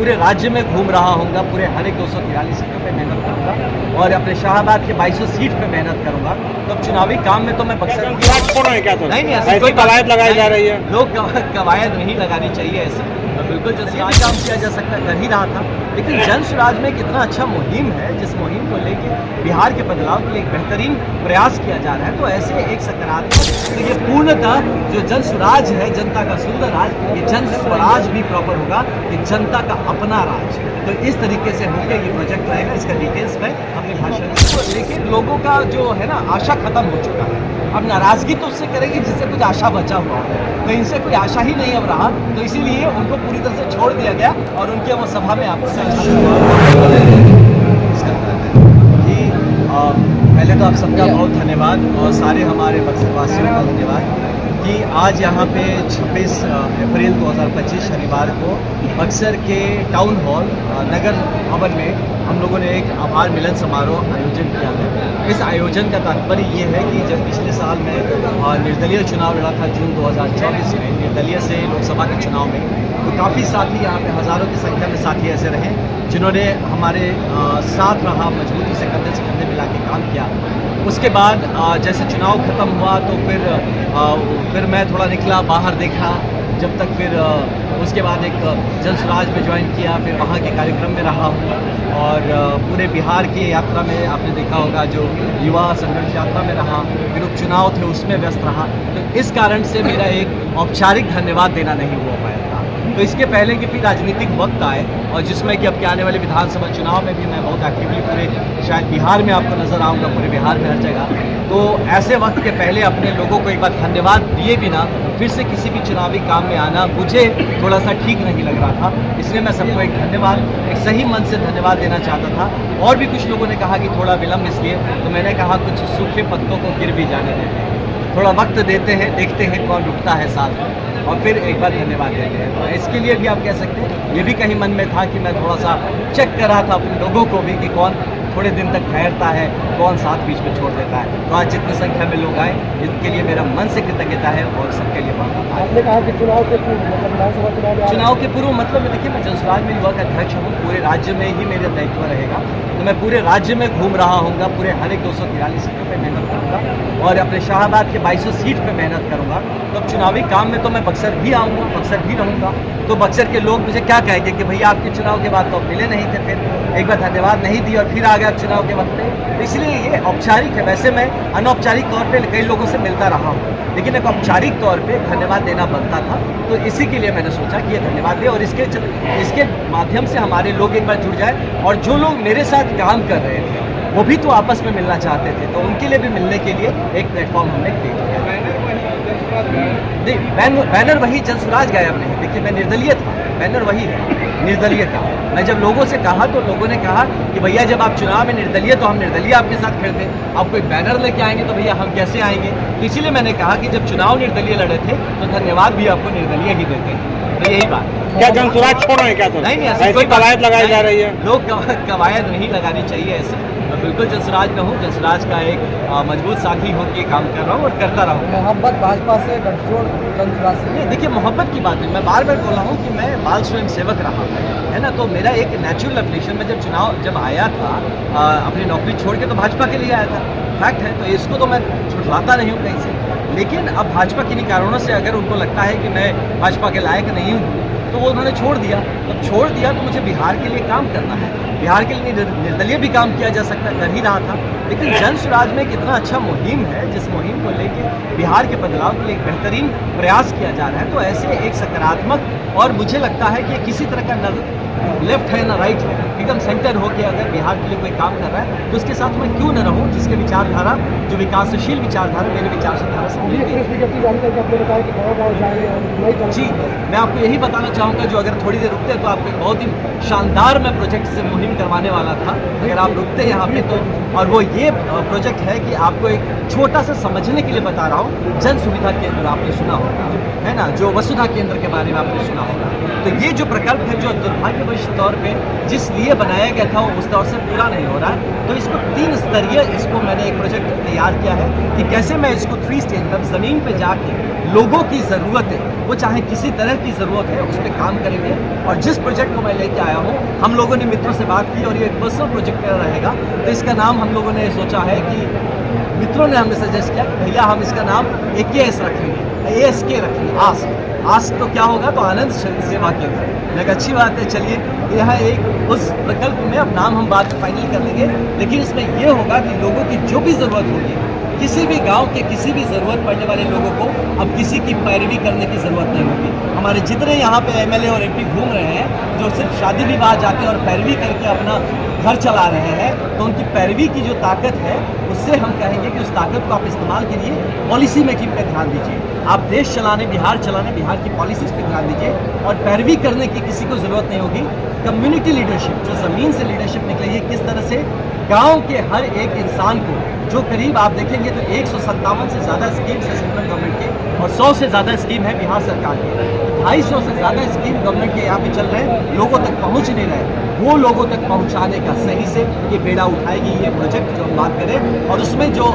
पूरे राज्य में घूम रहा हूँगा, पूरे हर एक 243 सीटों पे मेहनत करूँगा और अपने शाहाबाद के 2200 सीट पे मेहनत करूँगा। तो चुनावी काम में तो मैं बक्सर नहीं ऐसी कोई कवायद लगाई जा रही है, लोग कवायद नहीं लगानी चाहिए ऐसी। बिल्कुल जनसुराज काम किया जा सकता कर ही रहा था, लेकिन जनसुराज में कितना अच्छा मुहिम है, जिस मुहिम को लेके बिहार के बदलाव के लिए एक बेहतरीन प्रयास किया जा रहा है। तो ऐसे एक सकारात्मक, तो ये पूर्णतः जो जनसुराज है, जनता का सुंदर राज, ये जन स्वराज भी प्रॉपर होगा, ये जनता का अपना राज। तो इस तरीके से होकर ये प्रोजेक्ट रहेगा, इसका डिटेल्स में अपने भाषण में। लेकिन लोगों का जो है ना आशा खत्म हो चुका है, अब नाराजगी तो उससे करेगी जिससे कुछ आशा बचा हुआ है, तो इनसे कोई आशा ही नहीं अब रहा, तो इसीलिए उनको पूरी तरह से छोड़ दिया गया और उनके वो सभा में आपको पहले तो आप सबका बहुत धन्यवाद और सारे हमारे बक्सर वासियों का धन्यवाद कि आज यहाँ पे 26 अप्रैल 2025 शनिवार को बक्सर के टाउन हॉल नगर भवन में हम लोगों ने एक आभार मिलन समारोह आयोजन किया है। इस आयोजन का तात्पर्य ये है कि जब पिछले साल में निर्दलीय चुनाव लड़ा था जून 2024 में, निर्दलीय से लोकसभा के चुनाव में, तो काफ़ी साथी यहाँ पे हज़ारों की संख्या में साथी ऐसे रहे जिन्होंने हमारे साथ रहा, मजबूती से कंधे मिला के काम किया। उसके बाद जैसे चुनाव ख़त्म हुआ तो फिर मैं थोड़ा निकला बाहर, देखा जब तक, फिर उसके बाद एक जनसुराज में ज्वाइन किया, फिर वहाँ के कार्यक्रम में रहा हूँ और पूरे बिहार की यात्रा में आपने देखा होगा जो युवा संघर्ष यात्रा में रहा, फिर उपचुनाव थे उसमें व्यस्त रहा। तो इस कारण से मेरा एक औपचारिक धन्यवाद देना नहीं हो पाया था। तो इसके पहले कि फिर राजनीतिक वक्त आए और जिसमें कि अब के आने वाले विधानसभा चुनाव में भी मैं बहुत एक्टिवली पूरे शायद बिहार में आपको नज़र आऊँगा, पूरे बिहार में हर जगह, तो ऐसे वक्त के पहले अपने लोगों को एक बार धन्यवाद दिए बिना फिर से किसी भी चुनावी काम में आना मुझे थोड़ा सा ठीक नहीं लग रहा था। इसलिए मैं सबको एक धन्यवाद, एक सही मन से धन्यवाद देना चाहता था। और भी कुछ लोगों ने कहा कि थोड़ा विलम्ब इसलिए, तो मैंने कहा कुछ सूखे पत्तों को गिर भी जाने देते हैं, थोड़ा वक्त देते हैं, देखते हैं कौन रुकता है साथ में, और फिर एक बार धन्यवाद देते हैं। तो इसके लिए भी आप कह सकते हैं, ये भी कहीं मन में था कि मैं थोड़ा सा चेक कर रहा था अपने लोगों को भी कि कौन थोड़े दिन तक ठहरता है, कौन साथ बीच में छोड़ देता है। तो आज जितनी संख्या में लोग आए, इसके लिए मेरा मन से कृतज्ञता है और सबके लिए बहुत। आपने कहा कि चुनाव से पूर्व, मतलब विधानसभा चुनाव के पूर्व मतलब में देखिए, मैं जनसुराज में युवा का अध्यक्ष हूँ, पूरे राज्य में ही मेरा दायित्व रहेगा, तो मैं पूरे राज्य में घूम रहा हूँगा, पूरे हर एक 243 सीटों पे मेहनत करूँगा और अपने शाहाबाद के 2200 सीट पे मेहनत करूँगा। तो अब चुनावी काम में तो मैं बक्सर भी आऊँगा, बक्सर भी रहूँगा, तो बक्सर के लोग मुझे क्या कहेंगे कि भैया आपके चुनाव के बाद तो अब मिले नहीं थे, फिर एक बार धन्यवाद नहीं दी और फिर आ गया चुनाव के वक्त में। इसलिए ये औपचारिक है। वैसे मैं अनौपचारिक तौर पे कई लोगों से मिलता रहा हूँ, लेकिन एक औपचारिक तौर पे धन्यवाद देना बनता था, तो इसी के लिए मैंने सोचा कि ये धन्यवाद दे और इसके माध्यम से हमारे लोग एक बार जुड़ जाए और जो लोग मेरे साथ काम कर रहे थे वो भी तो आपस में मिलना चाहते थे, तो उनके लिए भी मिलने के लिए एक प्लेटफॉर्म हमने क्रिएट किया। बैनर वही, जनसुराज गायब नहीं। देखिए मैं निर्दलीय था, बैनर वही है निर्दलीय का। मैं जब लोगों से कहा तो लोगों ने कहा कि भैया जब आप चुनाव में निर्दलीय, तो हम निर्दलीय आपके साथ खड़े थे, आप कोई बैनर लेके आएंगे तो भैया हम कैसे आएंगे। तो इसीलिए मैंने कहा कि जब चुनाव निर्दलीय लड़े थे तो धन्यवाद भी आपको निर्दलीय ही देते हैं। तो यही बात है। क्या जनसुराज छोड़ रहे हैं क्या? नहीं ऐसी कोई कवायद लगाई जा रही है, लोग कवायद नहीं लगानी चाहिए ऐसे। मैं बिल्कुल जनसुराज में हूँ, जनसुराज का एक मजबूत साथी होकर काम कर रहा हूँ और करता रहूँगा। मोहब्बत भाजपा से गठजोड़ जनसुराज से नहीं, देखिए मोहब्बत की बात है, मैं बार बार बोल रहा हूँ कि मैं बाल स्वयं सेवक रहा हूँ, है ना, तो मेरा एक नेचुरल एप्लीकेशन में जब आया था अपनी नौकरी छोड़ के, तो भाजपा के लिए आया था, फैक्ट है, तो इसको तो मैं छुटलाता नहीं हूँ कहीं से। लेकिन अब भाजपा किन्हीं कारणों से अगर उनको लगता है कि मैं भाजपा के लायक नहीं हूँ तो वो उन्होंने छोड़ दिया। जब छोड़ दिया तो मुझे बिहार के लिए काम करना है, बिहार के लिए निर्दलीय भी काम किया जा सकता, कर ही रहा था। लेकिन जनसुराज में कितना अच्छा मुहिम है, जिस मुहिम को लेके बिहार के बदलाव के लिए एक बेहतरीन प्रयास किया जा रहा है, तो ऐसे एक सकारात्मक, और मुझे लगता है कि किसी तरह का न लेफ्ट है ना राइट है, एकदम सेंटर होकर अगर बिहार के लिए कोई काम कर रहा है तो उसके साथ मैं क्यों न रहूं, जिसके विचारधारा, जो विकासशील विचारधारा मेरे विचारधारा से मिलती है। जी, मैं आपको यही बताना चाहूँगा, जो अगर थोड़ी देर रुकते तो आपको एक बहुत ही शानदार मैं प्रोजेक्ट से मुहिम करवाने वाला था, अगर आप रुकते यहाँ पे तो। और वो ये प्रोजेक्ट है कि आपको एक छोटा सा समझने के लिए बता रहा हूँ, जन सुविधा केंद्र आपने सुना होगा, है ना, जो वसुधा केंद्र के बारे में आपने सुना होगा। तो ये जो प्रकल्प है, जो दुर्भाग्यवश तौर पे जिस लिए बनाया गया था वो उस तौर से पूरा नहीं हो रहा है, तो इसको 3 स्तरीय, इसको मैंने एक प्रोजेक्ट तैयार किया है कि कैसे मैं इसको 3 स्टेज, मतलब ज़मीन पे जाके लोगों की ज़रूरतें, वो चाहे किसी तरह की ज़रूरत है उस पर काम करेंगे। और जिस प्रोजेक्ट को मैं लेके आया हूँ, हम लोगों ने मित्रों से बात की और ये एक पर्सनल प्रोजेक्ट मेरा रहेगा, तो इसका नाम हम लोगों ने सोचा है कि मित्रों ने हमें सजेस्ट किया कि भैया हम इसका नाम AKS रखेंगे, ASK रखेंगे, आस्क तो क्या होगा, तो आनंद सेवा केंद्र। एक अच्छी बात है, चलिए यह एक उस प्रकल्प में अब नाम हम बाद में फाइनल कर लेंगे, लेकिन इसमें यह होगा कि लोगों की जो भी ज़रूरत होगी, किसी भी गांव के किसी भी ज़रूरत पड़ने वाले लोगों को अब किसी की पैरवी करने की ज़रूरत नहीं होगी। हमारे जितने यहाँ पे MLA और MP घूम रहे हैं, जो सिर्फ शादी विवाह जाते हैं और पैरवी करके अपना घर चला रहे हैं, तो उनकी पैरवी की जो ताकत है, उससे हम कहेंगे कि उस ताकत को आप इस्तेमाल कीजिए, पॉलिसी मेकिंग पे ध्यान दीजिए। आप देश चलाने, बिहार की पॉलिसीज़ पे ध्यान दीजिए और पैरवी करने की किसी को ज़रूरत नहीं होगी। कम्युनिटी लीडरशिप, जो ज़मीन से लीडरशिप निकलेगी, किस तरह से गांव के हर एक इंसान को, जो करीब आप देखेंगे तो 157 से ज़्यादा स्कीम्स है सेंट्रल गवर्नमेंट के और 100 से ज़्यादा स्कीम है बिहार सरकार की, 250 से ज़्यादा स्कीम गवर्नमेंट के यहाँ पे चल रहे हैं, लोगों तक पहुँच नहीं रहे, वो लोगों तक पहुँचाने का सही से ये बेड़ा उठाएगी ये प्रोजेक्ट जो हम बात करें। और उसमें जो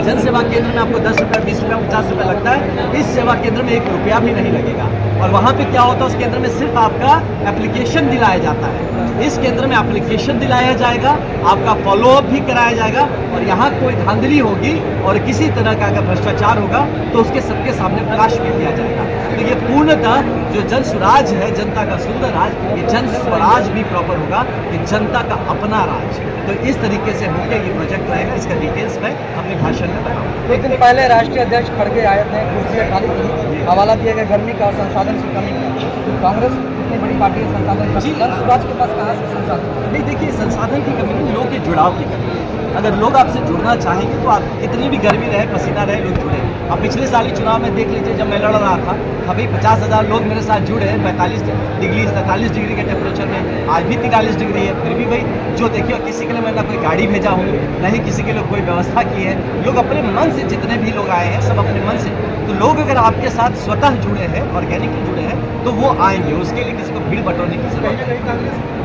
जन सेवा केंद्र में आपको 10 रुपये, 20 रुपये, 50 रुपये लगता है, इस सेवा केंद्र में 1 रुपया भी नहीं लगेगा। और वहाँ पे क्या होता है, उस केंद्र में सिर्फ आपका एप्लीकेशन दिलाया जाता है। इस केंद्र में एप्लीकेशन दिलाया जाएगा, आपका फॉलोअप भी कराया जाएगा, और यहाँ कोई धांधली होगी और किसी तरह का अगर भ्रष्टाचार होगा तो उसके सबके सामने प्रकाश में दिया जाएगा। तो ये पूर्णतः जो जन स्वराज है, जनता का सुंदर राज, ये जन स्वराज भी प्रॉपर होगा, ये जनता का अपना राज। तो इस तरीके से होकर ये प्रोजेक्ट रहेगा। इसका डिटेल्स मैं अपने भाषण में बताऊँ। एक दिन पहले राष्ट्रीय अध्यक्ष खड़गे आए थे, कुर्सियाँ खाली थी, हवाला दिया गया गर्मी का और संसाधन की कमी का। तो कांग्रेस इतनी बड़ी पार्टी है, संसाधन जी, जन स्वराज के पास कहाँ से संसाधन? नहीं, देखिए, संसाधन की कमी नहीं, लोगों के जुड़ाव की कमी है। अगर लोग आपसे जुड़ना चाहेंगे तो आप कितनी भी गर्मी रहे, पसीना रहे, लोग जुड़े। अब पिछले साल ही चुनाव में देख लीजिए, जब मैं लड़ रहा था, अभी 50,000 लोग मेरे साथ जुड़े हैं, 45 डिग्री 43 डिग्री के टेम्परेचर में, आज भी 43 डिग्री है, फिर भी भाई जो देखिए, किसी के लिए मैंने कोई गाड़ी भेजा हूँ, ना ही किसी के लिए कोई व्यवस्था की है। लोग अपने मन से, जितने भी लोग आए हैं सब अपने मन से। तो लोग अगर आपके साथ स्वतः जुड़े हैं, ऑर्गेनिकली जुड़े हैं, तो वो आएंगे। उसके लिए किसी को भीड़ बटोरने की जरूरत है।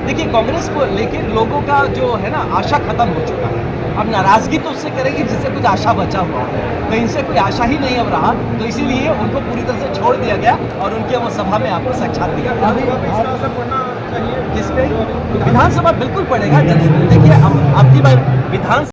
देखिए, कांग्रेस को लेकर लोगों का जो है ना, आशा खत्म हो चुका है। अब नाराजगी तो उससे करेगी जिससे कुछ आशा बचा हुआ है, तो इनसे कोई आशा ही नहीं अब रहा, तो इसीलिए उनको पूरी तरह से छोड़ दिया गया और उनके वो सभा में आपको साक्षात दिया गया। किस पे? विधानसभा बिल्कुल पड़ेगा। देखिए, अब आपकी बार विधान